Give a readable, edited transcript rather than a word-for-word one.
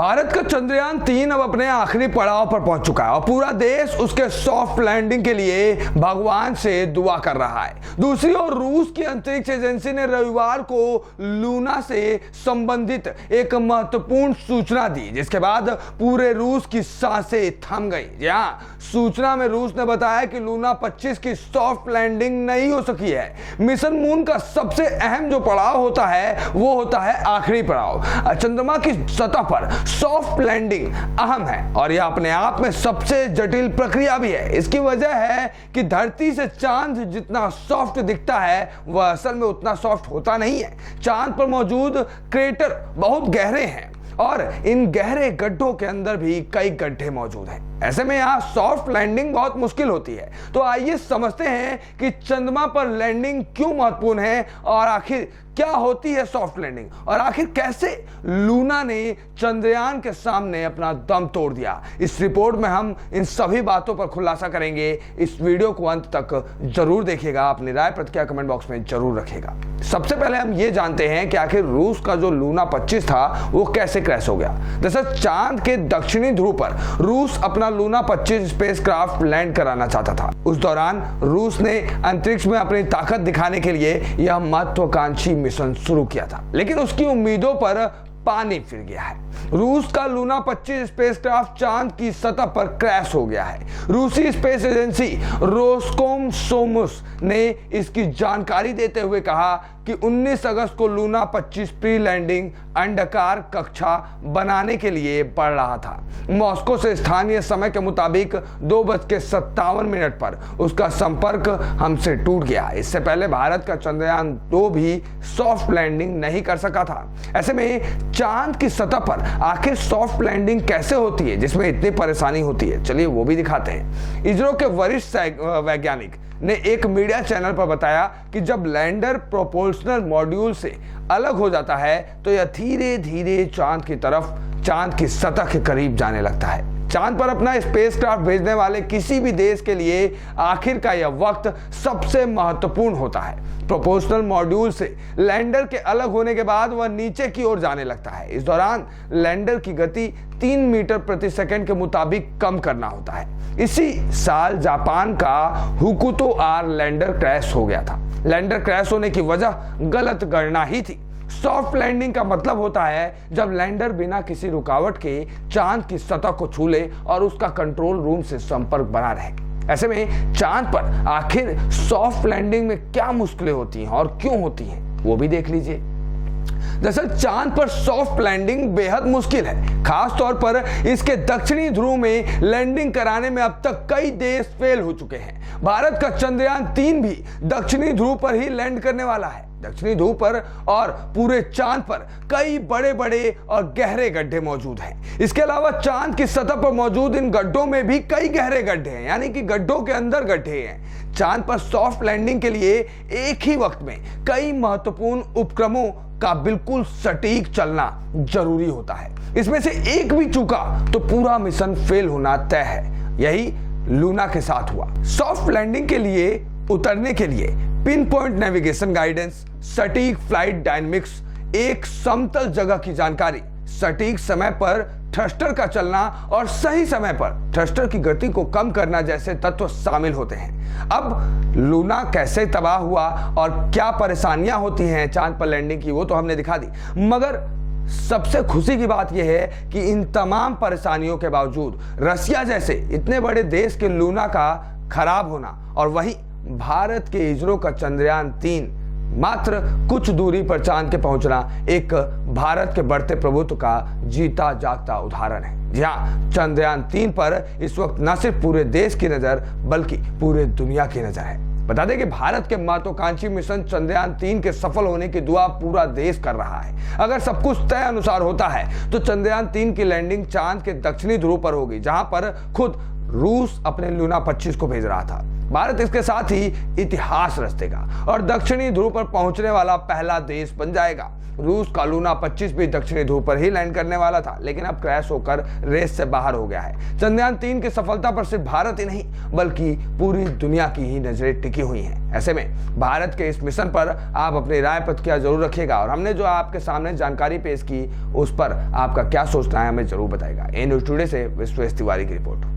भारत का चंद्रयान 3 अब अपने आखिरी पड़ाव पर पहुंच चुका है और पूरा देश उसके सॉफ्ट लैंडिंग के लिए भगवान से दुआ कर रहा है। दूसरी ओर रूस की अंतरिक्ष एजेंसी ने रविवार को लूना से संबंधित एक महत्वपूर्ण सूचना दी, जिसके बाद पूरे रूस की सांसें थम गई। जहां सूचना में रूस ने बताया कि लूना 25 की सॉफ्ट लैंडिंग नहीं हो सकी है। मिशन मून का सबसे अहम जो पड़ाव होता है वो होता है आखिरी पड़ाव। चंद्रमा की सतह पर सॉफ्ट लैंडिंग अहम है और यह अपने आप में सबसे जटिल प्रक्रिया भी है। इसकी वजह है कि धरती से चांद जितना सॉफ्ट दिखता है वह असल में उतना सॉफ्ट होता नहीं है। चांद पर मौजूद क्रेटर बहुत गहरे हैं और इन गहरे गड्ढों के अंदर भी कई गड्ढे मौजूद हैं। ऐसे में यहाँ सॉफ्ट लैंडिंग बहुत मुश्किल होती है। तो आइए समझते हैं कि चंद्रमा पर लैंडिंग क्यों महत्वपूर्ण है और आखिर क्या होती है सॉफ्ट लैंडिंग और आखिर कैसे लूना ने चंद्रयान के सामने अपना दम तोड़ दिया। इस रिपोर्ट में हम इन सभी बातों पर खुलासा करेंगे। इस वीडियो को अंत तक जरूर देखिएगा, अपनी राय प्रतिक्रिया कमेंट बॉक्स में जरूर रखिएगा। सबसे पहले हम ये जानते हैं कि आखिर रूस का जो लूना 25 था वो कैसे क्रैश हो गया। दरअसल चांद के दक्षिणी ध्रुव पर रूस अपना लूना 25 स्पेसक्राफ्ट लैंड कराना चाहता था। उस दौरान रूस ने अंतरिक्ष में अपनी ताकत दिखाने के लिए यह महत्वाकांक्षी मिशन शुरू किया था, लेकिन उसकी उम्मीदों पर पानी फिर गया है। रूस का लूना 25 स्पेसक्राफ्ट चांद की सतह पर क्रैश हो गया है। रूसी स्पेस एजेंसी रोसकोसमोस ने इसकी जानकारी देते हुए कहा कि 19 अगस्त को लूना 25 प्री लैंडिंग अंडाकार कक्षा बनाने के लिए बढ़ रहा था। मॉस्को से स्थानीय समय के मुताबिक 2:57 पर उसका संपर्क हमसे टूट गया। इससे पहले भारत का चंद्रयान 2 भी सॉफ्ट लैंडिंग नहीं कर सका था। ऐसे में चांद की सतह पर आखिर सॉफ्ट लैंडिंग कैसे होती है जिसमें इतनी परेशानी होती है, चलिए वो भी दिखाते हैं। इसरो के वरिष्ठ वैज्ञानिक ने एक मीडिया चैनल पर बताया कि जब लैंडर प्रोपोल्शनल मॉड्यूल से अलग हो जाता है तो यह धीरे धीरे चांद की सतह के करीब जाने लगता है। चांद पर अपना स्पेसक्राफ्ट भेजने वाले किसी भी देश के लिए आखिर का यह वक्त सबसे महत्वपूर्ण होता है। प्रोपोर्शनल मॉड्यूल से लैंडर के अलग होने के बाद वह नीचे की ओर जाने लगता है। इस दौरान लैंडर की गति 3 मीटर प्रति सेकंड के मुताबिक कम करना होता है। इसी साल जापान का हुकुतो आर लैंडर क्रैश हो गया था। लैंडर क्रैश होने की वजह गलत गणना ही थी। सॉफ्ट लैंडिंग का मतलब होता है जब लैंडर बिना किसी रुकावट के चांद की सतह को छू ले और उसका कंट्रोल रूम से संपर्क बना रहे। ऐसे में चांद पर आखिर सॉफ्ट लैंडिंग में क्या मुश्किलें होती हैं और क्यों होती हैं वो भी देख लीजिए। दरअसल चांद पर सॉफ्ट लैंडिंग बेहद मुश्किल है। खास तौर पर इसके दक्षिणी ध्रुव में लैंडिंग कराने में अब तक कई देश फेल हो चुके हैं। भारत का चंद्रयान 3 भी दक्षिणी ध्रुव पर ही लैंड करने वाला है। दक्षिणी ध्रुव पर और पूरे चांद पर कई बड़े बड़े और गहरे गड्ढे मौजूद हैं। इसके अलावा चांद की सतह पर मौजूद इन गड्ढों में भी कई गहरे गड्ढे हैं, यानी कि गड्ढों के अंदर गड्ढे हैं। चांद पर सॉफ्ट लैंडिंग के लिए एक ही वक्त में कई महत्वपूर्ण उपक्रमों का बिल्कुल सटीक चलना जरूरी होता है। इसमें से एक भी चूका तो पूरा मिशन फेल होना तय है। यही लूना के साथ हुआ। सॉफ्ट लैंडिंग के लिए उतरने के लिए पिन पॉइंट नेविगेशन गाइडेंस, सटीक फ्लाइट डायनेमिक्स, एक समतल जगह की जानकारी, सटीक समय पर थ्रस्टर का चलना और सही समय पर थ्रस्टर की गति को कम करना जैसे तत्व शामिल होते हैं। अब लूना कैसे तबाह हुआ और क्या परेशानियां होती हैं चांद पर लैंडिंग की वो तो हमने दिखा दी, मगर सबसे खुशी की बात यह है कि इन तमाम परेशानियों के बावजूद रसिया जैसे इतने बड़े देश के लूना का खराब होना और वहीं भारत के इसरो का चंद्रयान 3 मात्र कुछ दूरी पर चांद के पहुंचना एक भारत के बढ़ते प्रभुत्व का जीता जागता उदाहरण है। जहां चंद्रयान 3 पर इस वक्त न सिर्फ पूरे देश की नजर बल्कि पूरे दुनिया की नजर है। बता दें कि भारत के महत्वाकांक्षी मिशन चंद्रयान 3 के सफल होने की दुआ पूरा देश कर रहा है। अगर सब कुछ तय अनुसार होता है तो चंद्रयान 3 की लैंडिंग चांद के दक्षिणी ध्रुव पर होगी, जहां पर खुद रूस अपने लूना 25 को भेज रहा था। भारत इसके साथ ही इतिहास रच देगा और दक्षिणी ध्रुव पर पहुंचने वाला पहला देश बन जाएगा। रूस का लूना 25 भी दक्षिणी ध्रुव पर ही लैंड करने वाला था, लेकिन अब क्रैश होकर रेस से बाहर हो गया है। चंद्रयान 3 की सफलता पर सिर्फ भारत ही नहीं बल्कि पूरी दुनिया की ही नजरें टिकी हुई हैं। ऐसे में भारत के इस मिशन पर आप अपनी राय प्रतिक्रिया जरूर रखिएगा और हमने जो आपके सामने जानकारी पेश की उस पर आपका क्या सोचना है हमें जरूर बताएगा। ए न्यूज़ टुडे से विश्वेश तिवारी की रिपोर्ट।